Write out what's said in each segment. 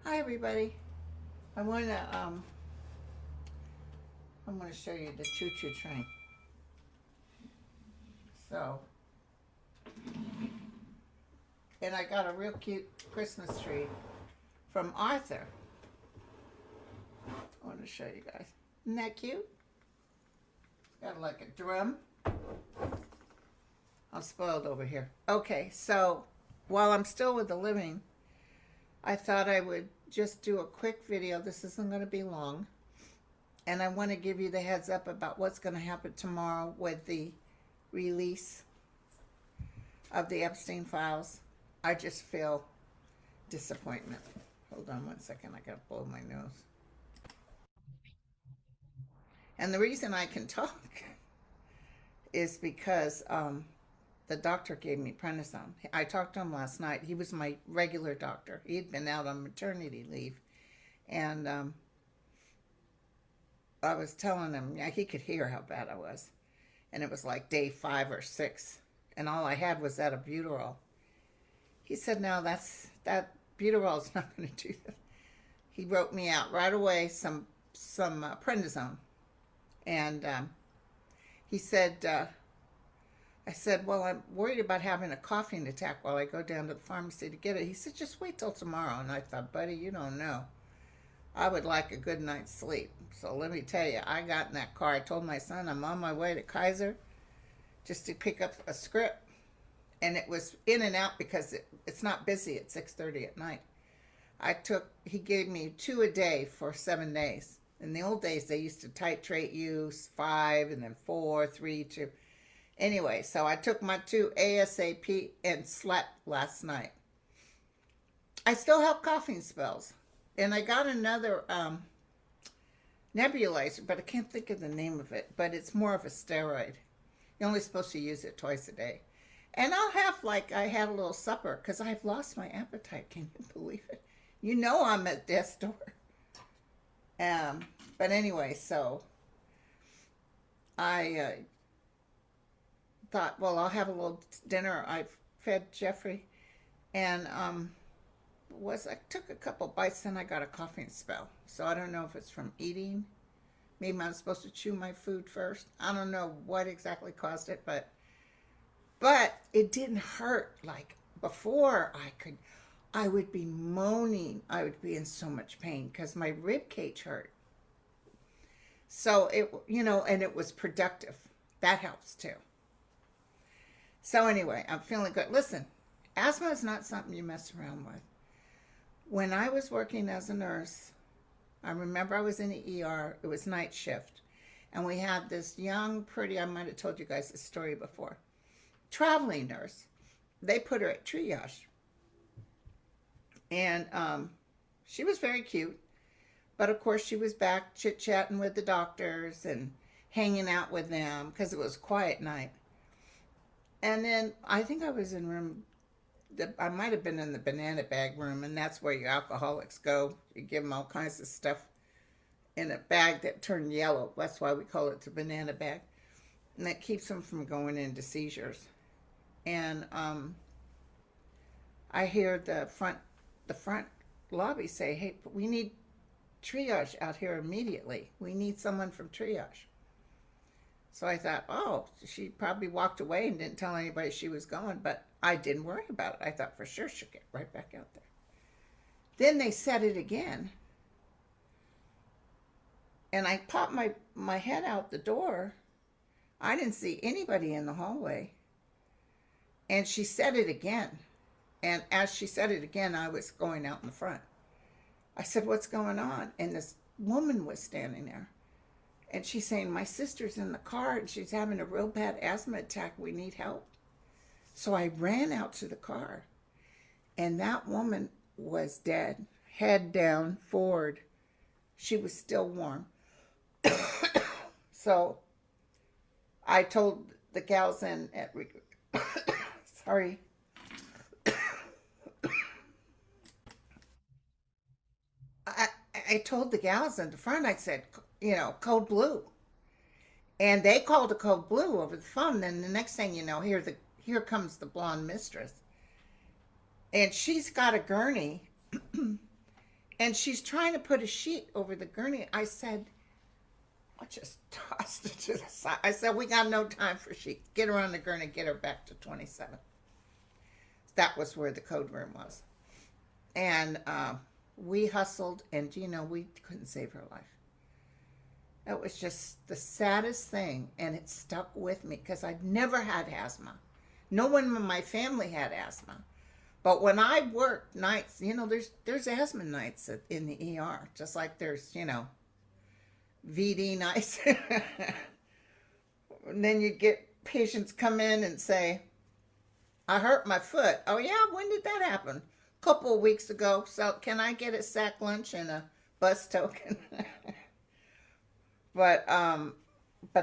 Hi everybody. I want to I'm going to show you the choo-choo train. So, and I got a real cute Christmas tree from Arthur. I want to show you guys. Isn't that cute? Got like a drum. I'm spoiled over here. Okay, so while I'm still with the living, I thought I would just do a quick video. This isn't going to be long. And I want to give you the heads up about what's going to happen tomorrow with the release of the Epstein files. I just feel disappointment. Hold on one second. I got to blow my nose. And the reason I can talk is because the doctor gave me prednisone. I talked to him last night. He was my regular doctor. He had been out on maternity leave. And I was telling him, yeah, he could hear how bad I was. And it was like day 5 or 6. And all I had was that albuterol. He said, no, that buterol's not going to do that. He wrote me out right away some prednisone. And he said, I said, well, I'm worried about having a coughing attack while I go down to the pharmacy to get it. He said, just wait till tomorrow. And I thought, buddy, you don't know. I would like a good night's sleep. So let me tell you, I got in that car. I told my son I'm on my way to Kaiser just to pick up a script. And it was in and out because it's not busy at 6:30 at night. He gave me 2 a day for 7 days. In the old days, they used to titrate you 5 and then 4, 3, 2. Anyway, so I took my 2 ASAP and slept last night. I still have coughing spells. And I got another nebulizer, but I can't think of the name of it. But it's more of a steroid. You're only supposed to use it twice a day. And I'll have, I had a little supper because I've lost my appetite. Can you believe it? You know I'm at death's door. But anyway, so I thought, well, I'll have a little dinner. I fed Jeffrey. And I took a couple bites, then I got a coughing spell. So I don't know if it's from eating. Maybe I'm supposed to chew my food first. I don't know what exactly caused it, but it didn't hurt like before. I would be moaning. I would be in so much pain because my rib cage hurt. So and it was productive. That helps too. So anyway, I'm feeling good. Listen, asthma is not something you mess around with. When I was working as a nurse, I remember I was in the ER. It was night shift. And we had this young, pretty, I might have told you guys this story before, traveling nurse. They put her at triage. And she was very cute. But of course, she was back chit-chatting with the doctors and hanging out with them because it was a quiet night. And then I think I was in room, I might have been in the banana bag room, and that's where your alcoholics go. You give them all kinds of stuff in a bag that turned yellow. That's why we call it the banana bag. And that keeps them from going into seizures. And I hear the front lobby say, hey, we need triage out here immediately. We need someone from triage. So I thought, oh, she probably walked away and didn't tell anybody she was going, but I didn't worry about it. I thought for sure she'll get right back out there. Then they said it again. And I popped my head out the door. I didn't see anybody in the hallway. And she said it again. And as she said it again, I was going out in the front. I said, what's going on? And this woman was standing there. And she's saying, my sister's in the car and she's having a real bad asthma attack. We need help. So I ran out to the car. And that woman was dead. Head down, forward. She was still warm. So I told the gals in at sorry. I told the gals in the front, I said, code blue. And they called a code blue over the phone. And the next thing you know, here comes the blonde mistress. And she's got a gurney. and she's trying to put a sheet over the gurney. I said, I just tossed it to the side. I said, we got no time for sheets. Get her on the gurney, get her back to 27. That was where the code room was. And we hustled, and we couldn't save her life. It was just the saddest thing, and it stuck with me because I'd never had asthma. No one in my family had asthma. But when I worked nights, there's asthma nights in the ER, just like there's, VD nights. And then you get patients come in and say, I hurt my foot. Oh, yeah? When did that happen? A couple of weeks ago. So can I get a sack lunch and a bus token? But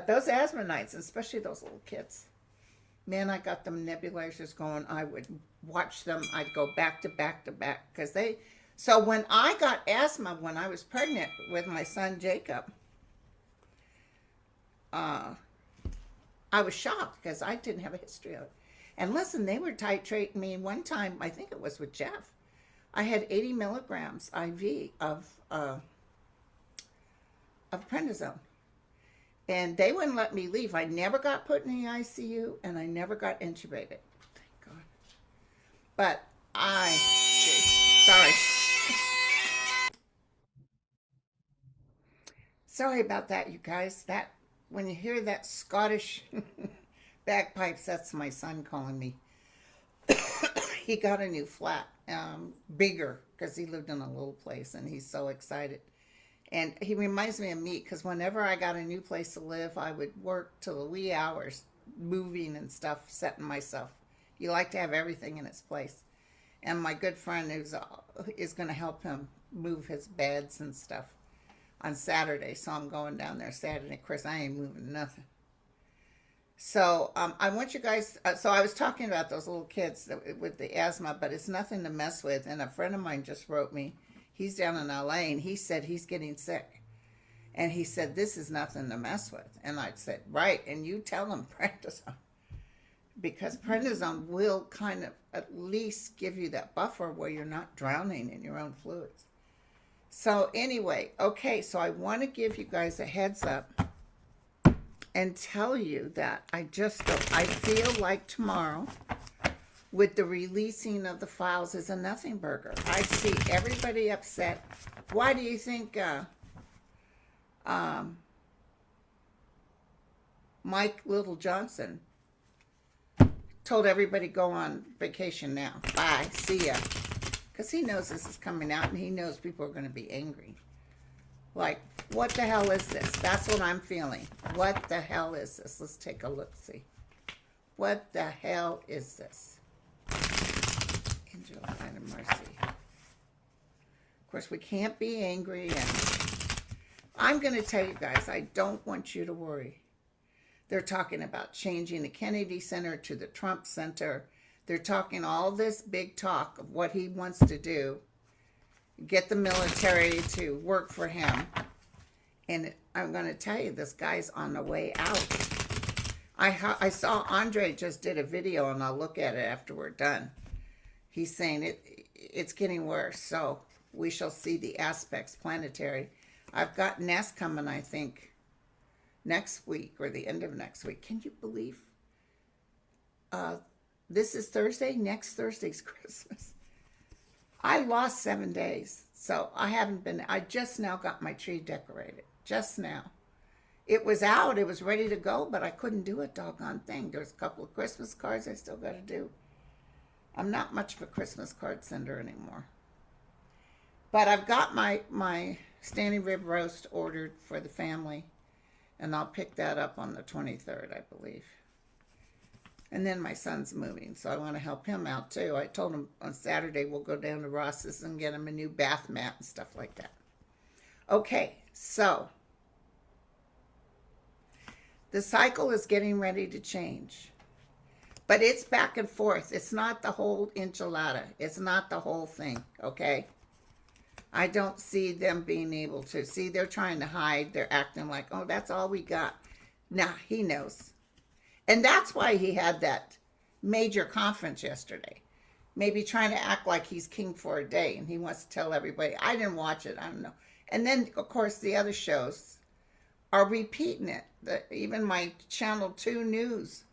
those asthma nights, especially those little kids, man, I got them nebulizers going. I would watch them. I'd go back to back to back because so when I got asthma when I was pregnant with my son Jacob, I was shocked because I didn't have a history of it. And listen, they were titrating me one time. I think it was with Jeff. I had 80 milligrams IV of prednisone. And they wouldn't let me leave. I never got put in the ICU, and I never got intubated. Thank God. But sorry. Sorry about that, you guys. That when you hear that Scottish bagpipes, that's my son calling me. He got a new flat, bigger, because he lived in a little place, and he's so excited. And he reminds me of me, because whenever I got a new place to live, I would work till the wee hours, moving and stuff, setting myself. You like to have everything in its place. And my good friend is going to help him move his beds and stuff on Saturday. So I'm going down there Saturday. Of course, I ain't moving nothing. So I want you guys, so I was talking about those little kids with the asthma, but it's nothing to mess with. And a friend of mine just wrote me. He's down in LA, and he said he's getting sick. And he said, this is nothing to mess with. And I said, right, and you tell him prednisone. Because prednisone will kind of at least give you that buffer where you're not drowning in your own fluids. So anyway, okay, so I want to give you guys a heads up and tell you that I feel like tomorrow, with the releasing of the files, is a nothing burger. I see everybody upset. Why do you think Mike Little Johnson told everybody go on vacation now? Bye, see ya. Because he knows this is coming out, and he knows people are going to be angry. Like, what the hell is this? That's what I'm feeling. What the hell is this? Let's take a look, see. What the hell is this? Angel and mercy. Of course, we can't be angry. And I'm going to tell you guys, I don't want you to worry. They're talking about changing the Kennedy Center to the Trump Center. They're talking all this big talk of what he wants to do. Get the military to work for him. And I'm going to tell you, this guy's on the way out. I saw Andre just did a video, and I'll look at it after we're done. He's saying it's getting worse, so we shall see the aspects planetary. I've got Ness coming, I think, next week or the end of next week. Can you believe? This is Thursday. Next Thursday's Christmas. I lost 7 days, so I just now got my tree decorated. Just now. It was out. It was ready to go, but I couldn't do a doggone thing. There's a couple of Christmas cards I still got to do. I'm not much of a Christmas card sender anymore. But I've got my standing rib roast ordered for the family, and I'll pick that up on the 23rd, I believe. And then my son's moving, so I want to help him out too. I told him on Saturday we'll go down to Ross's and get him a new bath mat and stuff like that. Okay, so the cycle is getting ready to change. But it's back and forth. It's not the whole enchilada. It's not the whole thing, okay? I don't see them being able to. See, they're trying to hide. They're acting like, oh, that's all we got. Nah, he knows. And that's why he had that major conference yesterday. maybe trying to act like he's king for a day, and he wants to tell everybody. I didn't watch it. I don't know. And then, of course, the other shows are repeating it. Even my Channel 2 News.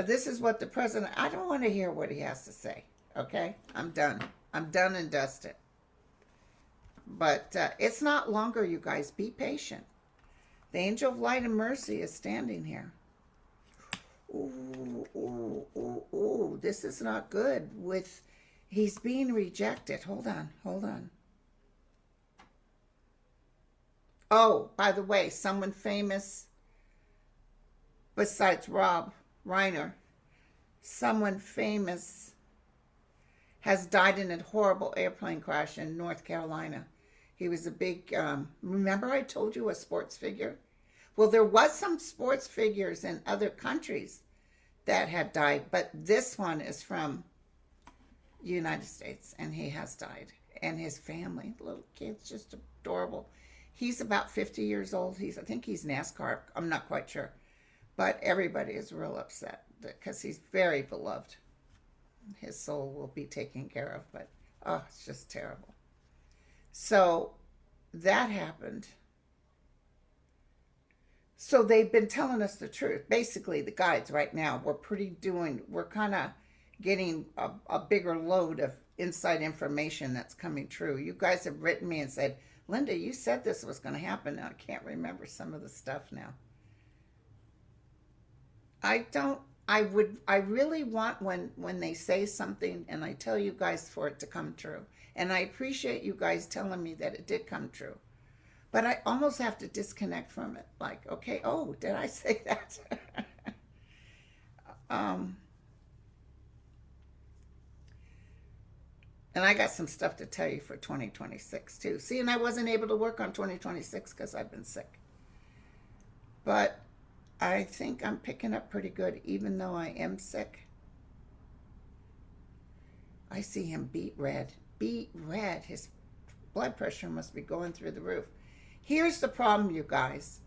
This is what the president... I don't want to hear what he has to say. Okay? I'm done. I'm done and dusted. But it's not longer, you guys. Be patient. The angel of light and mercy is standing here. Ooh, ooh, ooh, ooh. This is not good. He's being rejected. Hold on, hold on. Oh, by the way, someone famous besides Rob Reiner, someone famous has died in a horrible airplane crash in North Carolina. He was a big, remember I told you, a sports figure? Well, there was some sports figures in other countries that had died, but this one is from the United States, and he has died. And his family, little kids, just adorable. He's about 50 years old. I think he's NASCAR. I'm not quite sure. But everybody is real upset because he's very beloved. His soul will be taken care of, but, oh, it's just terrible. So that happened. So they've been telling us the truth. Basically, the guides right now, we're kind of getting a bigger load of inside information that's coming true. You guys have written me and said, Linda, you said this was going to happen. Now, I can't remember some of the stuff now. I really want when they say something and I tell you guys for it to come true. And I appreciate you guys telling me that it did come true. But I almost have to disconnect from it. Like, okay, oh, did I say that? And I got some stuff to tell you for 2026 too. See, and I wasn't able to work on 2026 because I've been sick. But I think I'm picking up pretty good, even though I am sick. I see him beet red. Beet red. His blood pressure must be going through the roof. Here's the problem, you guys.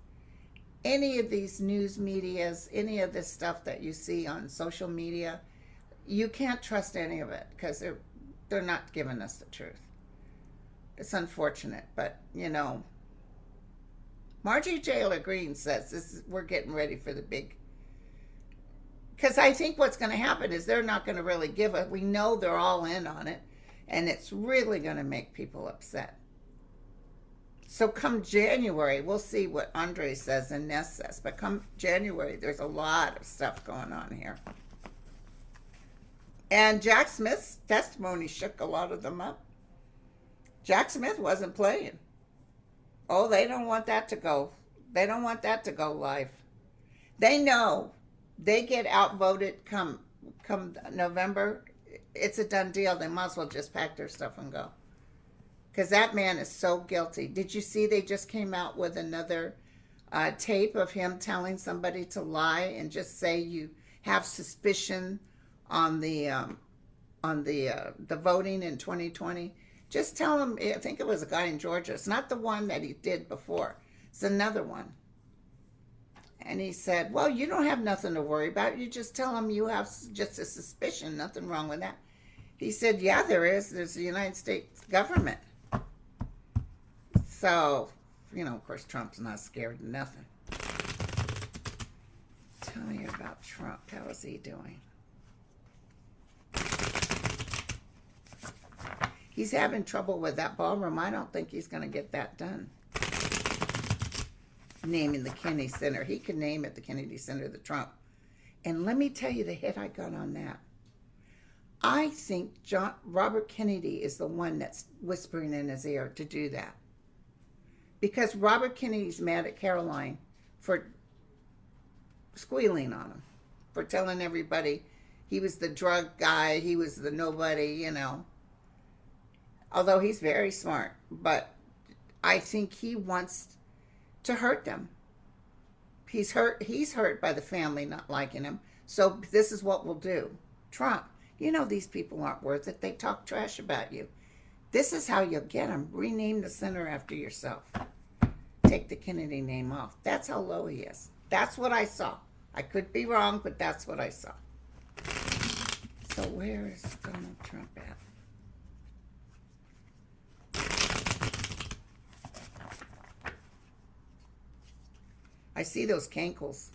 Any of these news medias, any of this stuff that you see on social media, you can't trust any of it because they're not giving us the truth. It's unfortunate, but, you know, Marjorie Taylor Greene says we're getting ready for the big... Because I think what's going to happen is they're not going to really give it. We know they're all in on it, and it's really going to make people upset. So come January, we'll see what Andre says and Ness says. But come January, there's a lot of stuff going on here. And Jack Smith's testimony shook a lot of them up. Jack Smith wasn't playing. Oh, they don't want that to go. They don't want that to go live. They know they get outvoted come November. It's a done deal. They might as well just pack their stuff and go. Because that man is so guilty. Did you see they just came out with another tape of him telling somebody to lie and just say you have suspicion on the voting in 2020? Just tell him, I think it was a guy in Georgia. It's not the one that he did before. It's another one. And he said, well, you don't have nothing to worry about. You just tell him you have just a suspicion. Nothing wrong with that. He said, yeah, there is. There's the United States government. So, you know, of course, Trump's not scared of nothing. Tell me about Trump. How is he doing? He's having trouble with that ballroom. I don't think he's going to get that done. Naming the Kennedy Center. He could name it the Kennedy Center, the Trump. And let me tell you the hit I got on that. I think Robert Kennedy is the one that's whispering in his ear to do that. Because Robert Kennedy's mad at Caroline for squealing on him. For telling everybody he was the drug guy, he was the nobody, you know. Although he's very smart. But I think he wants to hurt them. He's hurt by the family not liking him. So this is what we'll do. Trump, you know these people aren't worth it. They talk trash about you. This is how you'll get them. Rename the center after yourself. Take the Kennedy name off. That's how low he is. That's what I saw. I could be wrong, but that's what I saw. So where is Donald Trump at? I see those cankles.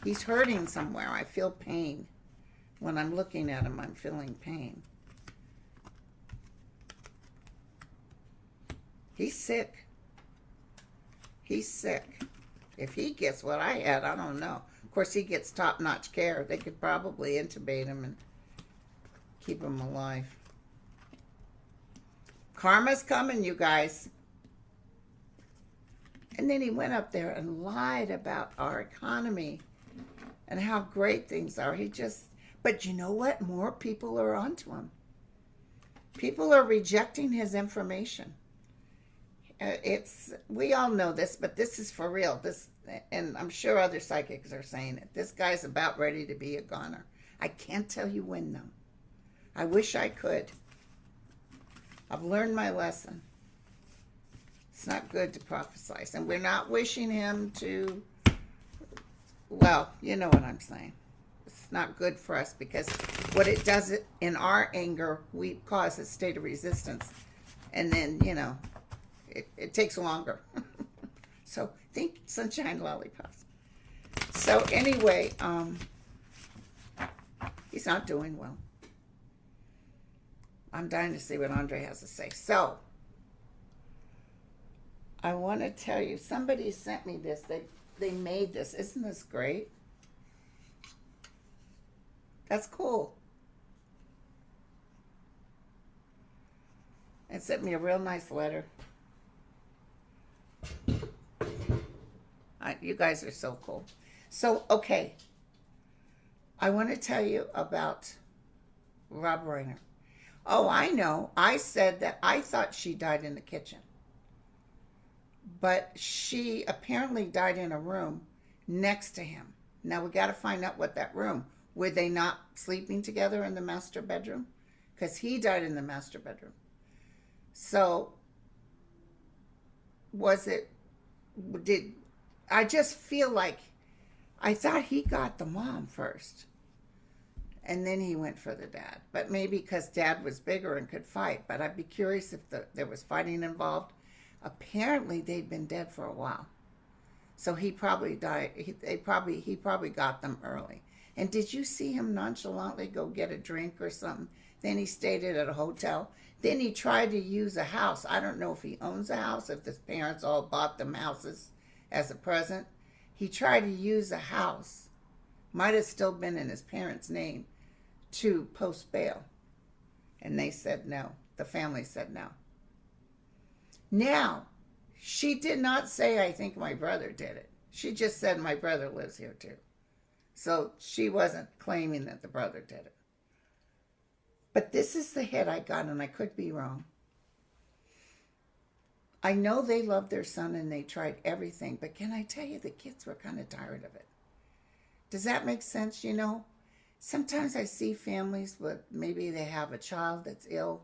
He's hurting somewhere. I feel pain. When I'm looking at him, I'm feeling pain. He's sick. He's sick. If he gets what I had, I don't know. Of course, he gets top-notch care. They could probably intubate him and keep him alive. Karma's coming, you guys. And then he went up there and lied about our economy and how great things are. But you know what? More people are onto him. People are rejecting his information. We all know this, but this is for real. And I'm sure other psychics are saying it. This guy's about ready to be a goner. I can't tell you when, though. I wish I could. I've learned my lesson. It's not good to prophesize. And we're not wishing him to, well, you know what I'm saying. It's not good for us because what it does, in our anger, we cause a state of resistance. And then, it takes longer. So think sunshine lollipops. So anyway, he's not doing well. I'm dying to see what Andre has to say. So I want to tell you, somebody sent me this. They made this. Isn't this great? That's cool. And sent me a real nice letter. You guys are so cool. So, okay. I want to tell you about Rob Reiner. Oh, I know. I said that I thought she died in the kitchen. But she apparently died in a room next to him. Now, we got to find out what that room. Were they not sleeping together in the master bedroom? Because he died in the master bedroom. So, I just feel like, I thought he got the mom first. And then he went for the dad. But maybe because dad was bigger and could fight. But I'd be curious if there was fighting involved. Apparently, they'd been dead for a while. So he probably died. He probably got them early. And did you see him nonchalantly go get a drink or something? Then he stayed at a hotel. Then he tried to use a house. I don't know if he owns a house, if his parents all bought them houses as a present. He tried to use a house, might have still been in his parents' name, to post bail. And they said no. The family said no. Now, she did not say, I think my brother did it. She just said, my brother lives here too. So she wasn't claiming that the brother did it. But this is the hit I got, and I could be wrong. I know they loved their son and they tried everything, but can I tell you, the kids were kind of tired of it. Does that make sense? Sometimes I see families with, maybe they have a child that's ill,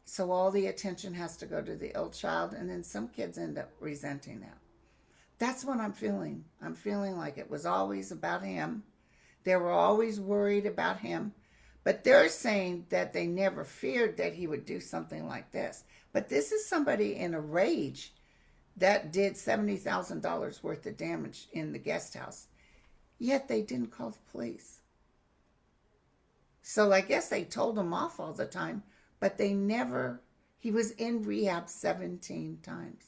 so all the attention has to go to the ill child, and then some kids end up resenting that. That's what I'm feeling. I'm feeling like it was always about him. They were always worried about him. But they're saying that they never feared that he would do something like this. But this is somebody in a rage that did $70,000 worth of damage in the guest house. Yet they didn't call the police. So I guess they told him off all the time. But they never, he was in rehab 17 times.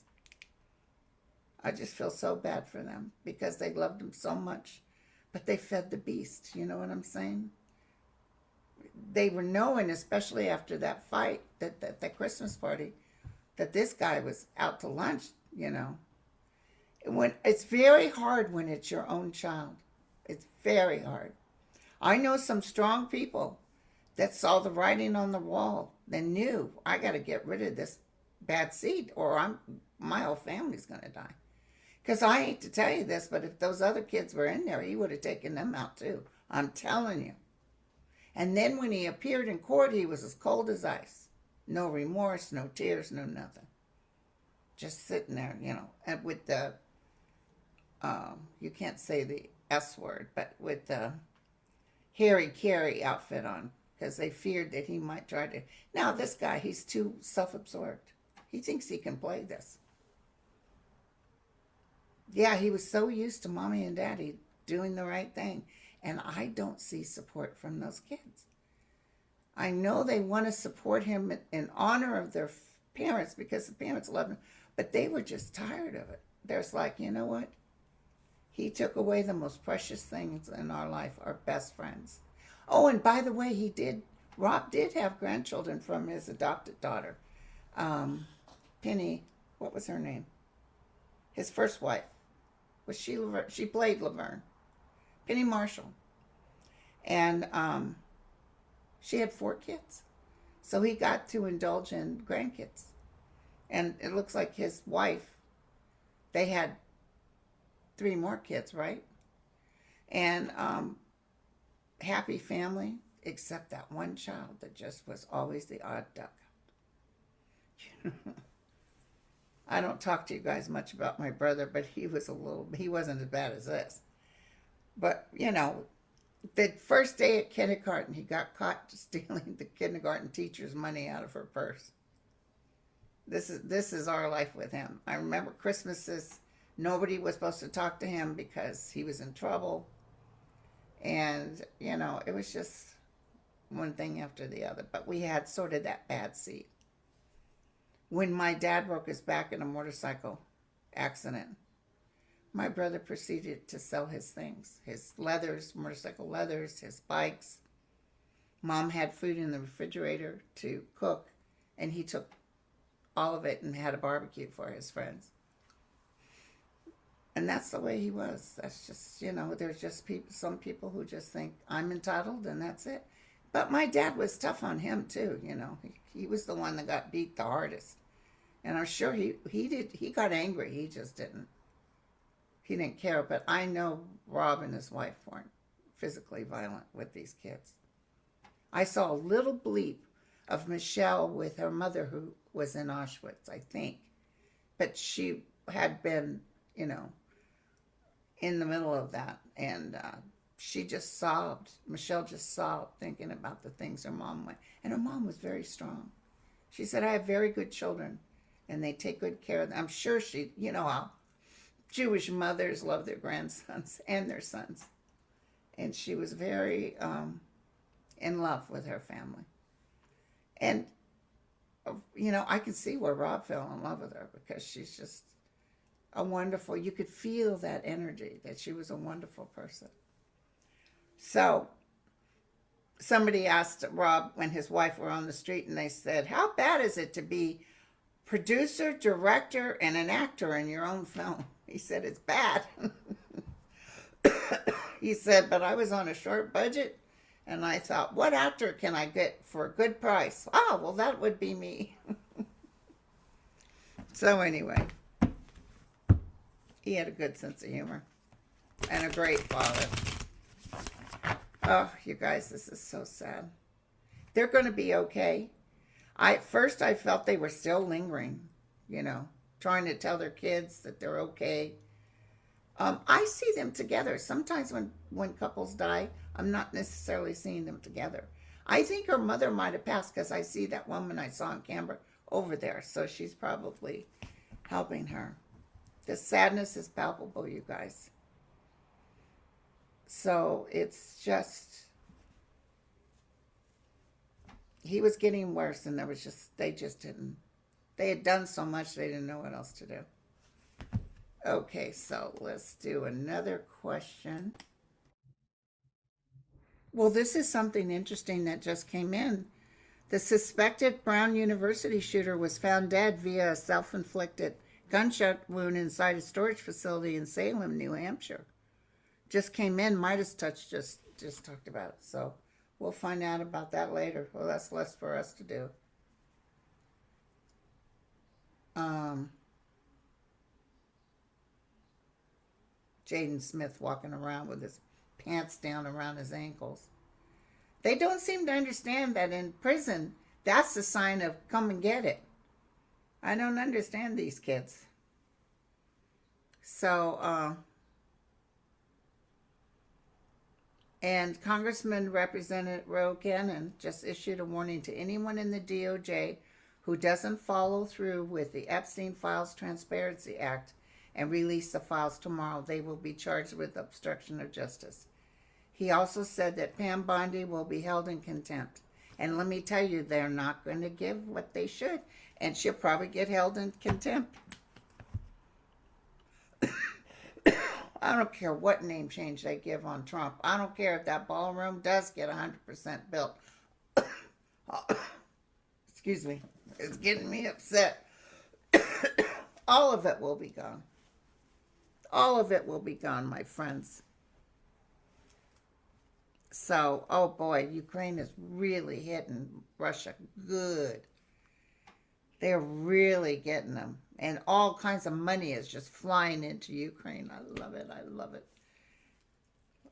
I just feel so bad for them because they loved him so much. But they fed the beast, you know what I'm saying? They were knowing, especially after that fight, that Christmas party, that this guy was out to lunch, It's very hard when it's your own child. It's very hard. I know some strong people that saw the writing on the wall and knew, I got to get rid of this bad seed or my whole family's going to die. Because I hate to tell you this, but if those other kids were in there, he would have taken them out too. I'm telling you. And then when he appeared in court, he was as cold as ice. No remorse, no tears, no nothing. Just sitting there, and with the, you can't say the S word, but with the Harry Carey outfit on because they feared that he might try to. Now, this guy, he's too self absorbed. He thinks he can play this. Yeah, he was so used to mommy and daddy doing the right thing. And I don't see support from those kids. I know they want to support him in honor of their parents because the parents love him, but they were just tired of it. There's like, you know what? He took away the most precious things in our life, our best friends. Oh, and by the way, Rob did have grandchildren from his adopted daughter. Penny, what was her name? His first wife. She played Laverne. Penny Marshall. And she had 4 kids. So he got to indulge in grandkids. And it looks like his wife, they had 3 more kids, right? And happy family, except that one child that just was always the odd duck. I don't talk to you guys much about my brother, but he wasn't as bad as this. But, you know, the first day at kindergarten, he got caught stealing the kindergarten teacher's money out of her purse. This is our life with him. I remember Christmases, nobody was supposed to talk to him because he was in trouble. And, you know, it was just one thing after the other. But we had sort of that bad seed. When my dad broke his back in a motorcycle accident, my brother proceeded to sell his things. His leathers, motorcycle leathers, his bikes. Mom had food in the refrigerator to cook, and he took all of it and had a barbecue for his friends. And that's the way he was. That's just, you know, there's just some people who just think, I'm entitled and that's it. But my dad was tough on him too, you know. He was the one that got beat the hardest. And I'm sure he got angry. He just didn't. He didn't care. But I know Rob and his wife weren't physically violent with these kids. I saw a little bleep of Michelle with her mother who was in Auschwitz, I think. But she had been, you know, in the middle of that. And she just sobbed. Michelle just sobbed thinking about the things her mom went. And her mom was very strong. She said, I have very good children. And they take good care of them. I'm sure you know how Jewish mothers love their grandsons and their sons. And she was very in love with her family. And, you know, I can see where Rob fell in love with her because she's just you could feel that energy, that she was a wonderful person. So, somebody asked Rob when his wife were on the street and they said, how bad is it to be producer, director, and an actor in your own film? He said, it's bad. He said, but I was on a short budget and I thought, what actor can I get for a good price? Oh, well, that would be me. So anyway, he had a good sense of humor and a great father. Oh, you guys, this is so sad. They're going to be okay. At first I felt they were still lingering, you know, trying to tell their kids that they're okay. I see them together. Sometimes when couples die, I'm not necessarily seeing them together. I think her mother might have passed because I see that woman I saw in Canberra over there. So she's probably helping her. The sadness is palpable, you guys. So it's just, he was getting worse and they had done so much they didn't know what else to do. Okay, so let's do another question. Well, this is something interesting that just came in. The suspected Brown University shooter was found dead via a self-inflicted gunshot wound inside a storage facility in Salem, New Hampshire. Just came in. Midas Touch just talked about it. So we'll find out about that later. Well, that's less for us to do. Jaden Smith walking around with his pants down around his ankles. They don't seem to understand that in prison, that's a sign of come and get it. I don't understand these kids. So, And Congressman Representative Rogan just issued a warning to anyone in the DOJ who doesn't follow through with the Epstein Files Transparency Act and release the files tomorrow. They will be charged with obstruction of justice. He also said that Pam Bondi will be held in contempt. And let me tell you, they're not going to give what they should. And she'll probably get held in contempt. I don't care what name change they give on Trump. I don't care if that ballroom does get 100% built. Excuse me. It's getting me upset. All of it will be gone. All of it will be gone, my friends. So, oh boy, Ukraine is really hitting Russia good. They're really getting them. And all kinds of money is just flying into Ukraine. I love it. I love it.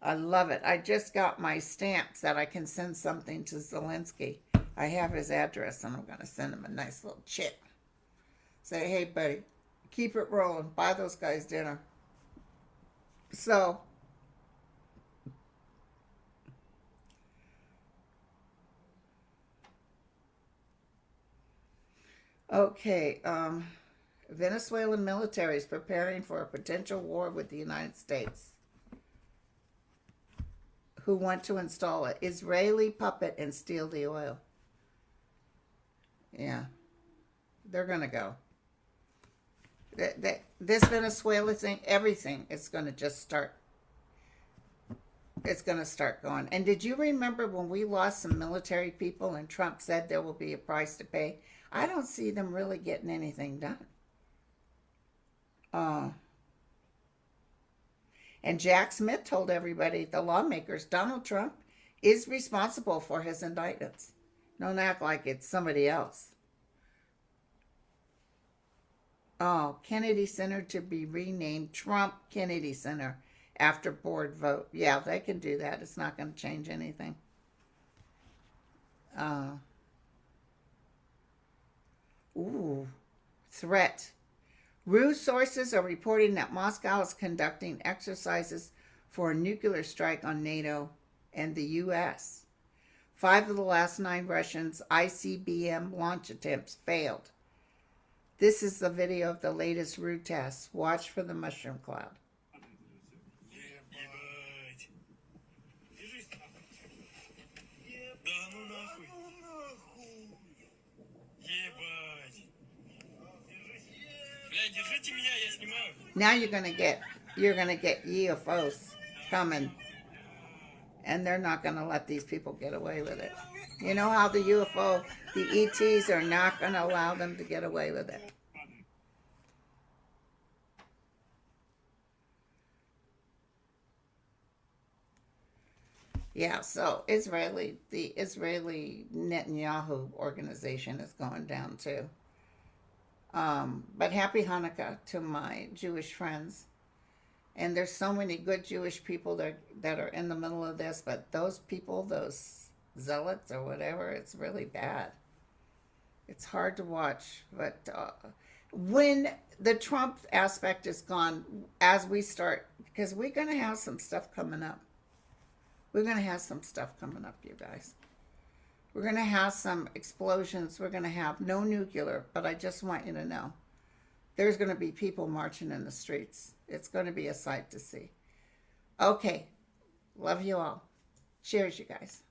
I love it. I just got my stamps that I can send something to Zelensky. I have his address, and I'm going to send him a nice little chit. Say, hey, buddy, keep it rolling. Buy those guys dinner. So, okay, Venezuelan military is preparing for a potential war with the United States, who want to install an Israeli puppet and steal the oil. Yeah, they're going to go. This Venezuela thing, everything is going to just start. It's going to start going. And did you remember when we lost some military people and Trump said there will be a price to pay? I don't see them really getting anything done. And Jack Smith told everybody, the lawmakers, Donald Trump is responsible for his indictments. Don't act like it's somebody else. Oh, Kennedy Center to be renamed Trump Kennedy Center after board vote. Yeah, they can do that. It's not going to change anything. Threat. Ruse sources are reporting that Moscow is conducting exercises for a nuclear strike on NATO and the U.S. 5 of the last 9 Russians' ICBM launch attempts failed. This is the video of the latest Ruse tests. Watch for the mushroom cloud. Now you're gonna get UFOs coming, and they're not gonna let these people get away with it. You know how the ETs are not gonna allow them to get away with it. Yeah, so the Israeli Netanyahu organization is going down too. But happy Hanukkah to my Jewish friends. And there's so many good Jewish people that are in the middle of this, but those people, those zealots or whatever, it's really bad. It's hard to watch. But when the Trump aspect is gone, as we start, because we're going to have some stuff coming up. We're going to have some stuff coming up, you guys. We're going to have some explosions. We're going to have no nuclear, but I just want you to know there's going to be people marching in the streets. It's going to be a sight to see. Okay. Love you all. Cheers, you guys.